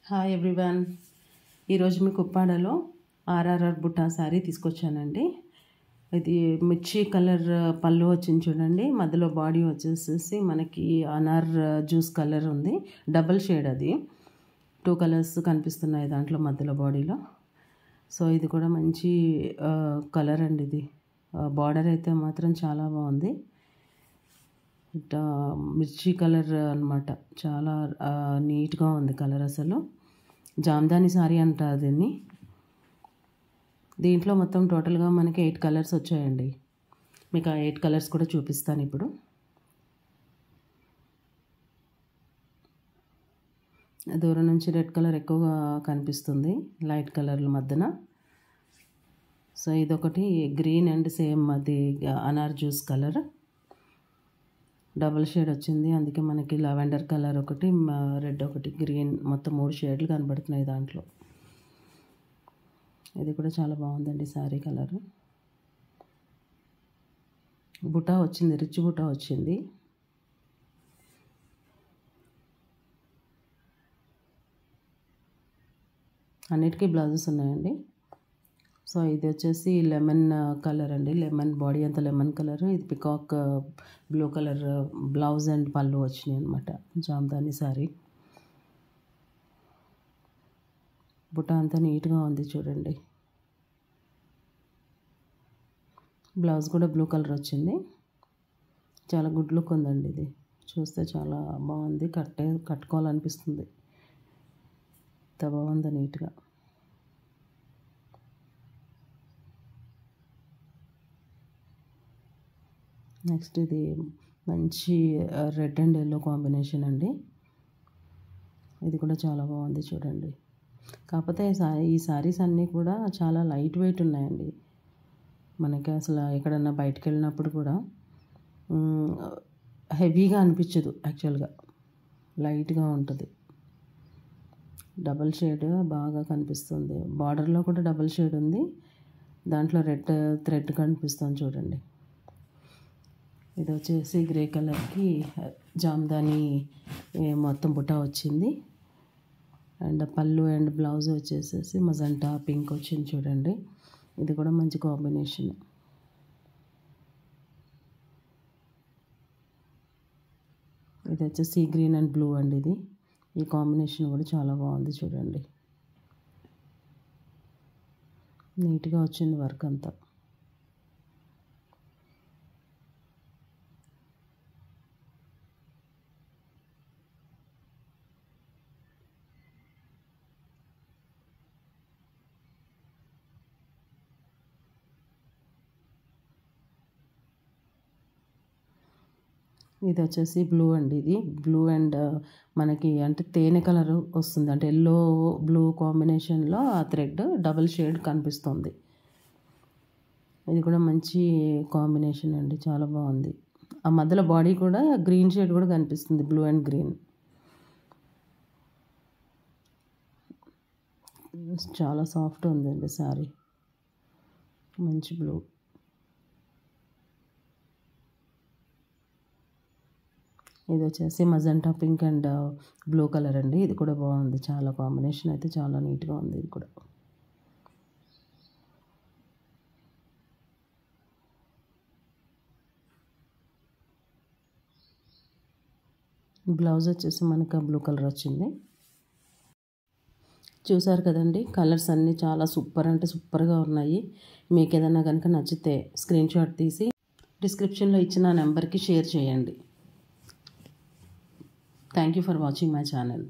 Hi everyone. ఈరోజు మీకు ఉప్పాడలో ఆర్ఆర్ఆర్ బుట్టా శారీ తీసుకొచ్చానండి. ఇది మిర్చి కలర్ పళ్ళు వచ్చింది చూడండి. మధ్యలో బాడీ వచ్చేసేసి మనకి అనార్ జ్యూస్ కలర్ ఉంది. డబల్ షేడ్, అది 2 కలర్స్ కనిపిస్తున్నాయి దాంట్లో మధ్యలో బాడీలో. సో ఇది కూడా మంచి కలర్ అండి. ఇది బార్డర్ అయితే మాత్రం చాలా బాగుంది. ఇట్లా మిర్చి కలర్ అనమాట. చాలా నీట్గా ఉంది కలర్. అసలు జామ్దాని సారీ అంటారు దీన్ని. దీంట్లో మొత్తం టోటల్గా మనకి 8 కలర్స్ వచ్చాయండి. మీకు ఆ 8 కలర్స్ కూడా చూపిస్తాను ఇప్పుడు. దూరం నుంచి రెడ్ కలర్ ఎక్కువగా కనిపిస్తుంది, లైట్ కలర్ల మధ్యన. సో ఇదొకటి గ్రీన్ అండ్ సేమ్ అది అనార్ జ్యూస్ కలర్, డబుల్ షేడ్ వచ్చింది. అందుకే మనకి లావెండర్ కలర్ ఒకటి, రెడ్ ఒకటి, గ్రీన్, మొత్తం 3 షేడ్లు కనబడుతున్నాయి దాంట్లో. ఇది కూడా చాలా బాగుందండి శారీ కలర్. బుటా వచ్చింది, రిచ్ బుటా వచ్చింది. అన్నిటికీ బ్లౌజెస్ ఉన్నాయండి. సో ఇది వచ్చేసి లెమన్ కలర్ అండి. లెమన్ బాడీ అంతా లెమన్ కలర్. ఇది peacock blue colour blouse and పళ్ళు వచ్చినాయి అనమాట. జామ్దాని సారీ. బుట్ట అంతా నీట్గా ఉంది చూడండి. బ్లౌజ్ కూడా బ్లూ కలర్ వచ్చింది. చాలా గుడ్ లుక్ ఉందండి. ఇది చూస్తే చాలా బాగుంది. కట్టుకోవాలనిపిస్తుంది. ఎంత బాగుంది నీట్గా. నెక్స్ట్ ఇది మంచి రెడ్ అండ్ ఎల్లో కాంబినేషన్ అండి. ఇది కూడా చాలా బాగుంది చూడండి. కాకపోతే ఈ శారీస్ అన్నీ కూడా చాలా లైట్ వెయిట్ ఉన్నాయండి. మనకి అసలు ఎక్కడన్నా బయటకు వెళ్ళినప్పుడు కూడా హెవీగా అనిపించదు. యాక్చువల్గా లైట్గా ఉంటుంది. డబల్ షేడ్ బాగా కనిపిస్తుంది. బార్డర్లో కూడా డబల్ షేడ్ ఉంది. దాంట్లో రెడ్ థ్రెడ్ కనిపిస్తుంది చూడండి. ఇది వచ్చేసి గ్రే కలర్కి జామ్దాని మొత్తం బుట్ట వచ్చింది. అండ్ పళ్ళు అండ్ బ్లౌజ్ వచ్చేసేసి మజంటా పింక్ వచ్చింది చూడండి. ఇది కూడా మంచి కాంబినేషన్. ఇది వచ్చేసి గ్రీన్ అండ్ బ్లూ అండి. ఇది ఈ కాంబినేషన్ కూడా చాలా బాగుంది చూడండి. నీట్గా వచ్చింది వర్క్ అంతా. ఇది వచ్చేసి బ్లూ అండి. ఇది బ్లూ అండ్ మనకి అంటే తేనె కలర్ వస్తుంది. అంటే ఎల్లో బ్లూ కాంబినేషన్లో ఆ థ్రెడ్ డబల్ షేడ్ కనిపిస్తుంది. ఇది కూడా మంచి కాంబినేషన్ అండి. చాలా బాగుంది. ఆ మధ్యలో బాడీ కూడా గ్రీన్ షేడ్ కూడా కనిపిస్తుంది, బ్లూ అండ్ గ్రీన్. చాలా సాఫ్ట్ ఉందండి శారీ. మంచి బ్లూ. ఇది వచ్చేసి magenta pink and blue colour అండి. ఇది కూడా బాగుంది. చాలా కాంబినేషన్ అయితే చాలా నీట్గా ఉంది. ఇది కూడా బ్లౌజ్ వచ్చేసి మనకు బ్లూ కలర్ వచ్చింది. చూసారు కదండి, కలర్స్ అన్నీ చాలా సూపర్ అంటే సూపర్గా ఉన్నాయి. మీకు ఏదైనా కనుక నచ్చితే స్క్రీన్ షాట్ తీసి డిస్క్రిప్షన్లో ఇచ్చిన నెంబర్కి షేర్ చేయండి. Thank you for watching my channel.